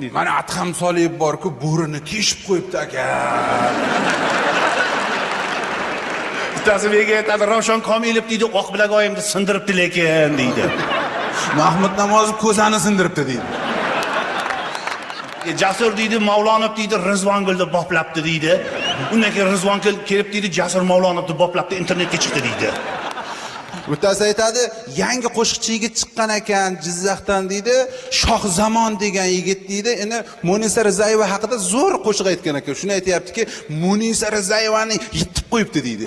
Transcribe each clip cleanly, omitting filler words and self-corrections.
Mana Adham Soliyev bor-ku, bo'rini teshib qo'yibdi aka. Bittasi menga aytadi, Ravshan Komilov deydi, oq bilagoyimni sindiribdi lekin deydi. Mahmud Namozov ko'zani sindiribdi deydi. Jasur deydi, Mavlonov deydi, Rizvongulni boplabdi deydi. Undan keyin Rizvongul kelib deydi, Jasur Mavlonovni boplabdi, internetga chiqdi deydi. Bittasi aytadi, yangi qo'shiqchi yigit chiqqan ekan Jizzaxdan deydi, Shohzamon degan yigit deydi. Endi Munisa Rizayeva haqida zo'r qo'shiq aytgan ekan. Shuni aytayaptiki, Munisa Rizayevani yitib qo'yibdi deydi.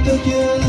To'kil